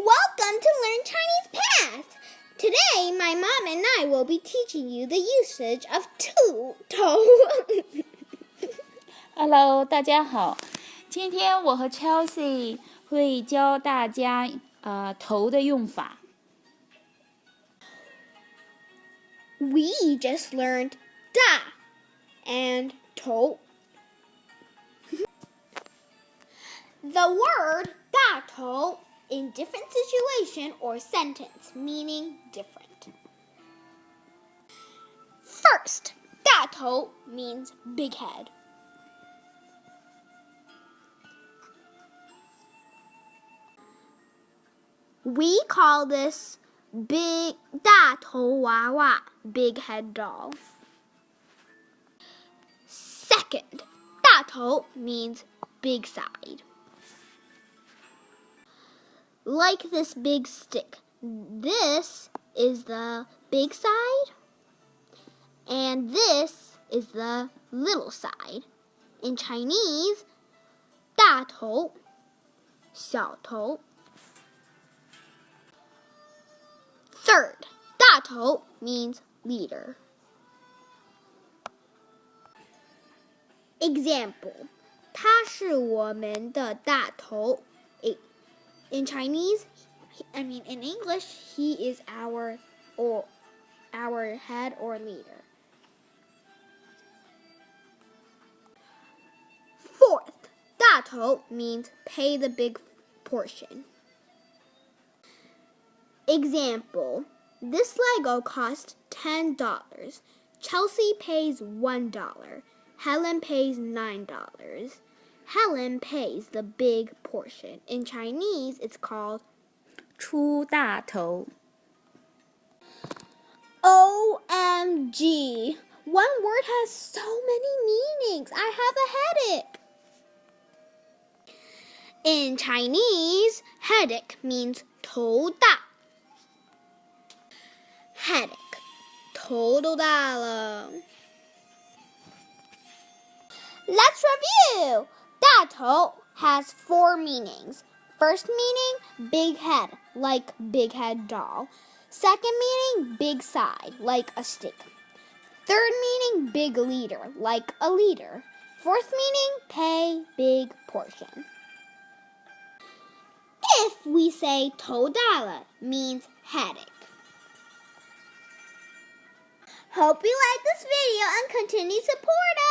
Welcome to Learn Chinese Path! Today, my mom and I will be teaching you the usage of 兔头。Hello， 大家好。今天我和 Chelsea 会教大家头的用法。We just learned 大 and 头。The word 大头 in different situation or sentence, meaning different. First, 大头 means big head. We call this big 大头娃娃, big head doll. Second, 大头 means big side. Like this big stick. This is the big side, and this is the little side. In Chinese, 大头,小头. Third, 大头 means leader. Example, 他是我们的大头. In Chinese, in English, he is our head or leader. Fourth, 大头 means pay the big portion. Example, this Lego cost $10. Chelsea pays $1. Helen pays $9. Helen pays the big portion. In Chinese, it's called 出大头. OMG! One word has so many meanings. I have a headache. In Chinese, headache means 头大. Headache, 头都大了. Let's review. 大头 has 4 meanings. First meaning, big head, like big head doll. Second meaning, big side, like a stick. Third meaning, big leader, like a leader. Fourth meaning, pay big portion. If we say 头大了, means headache. Hope you like this video and continue to support us.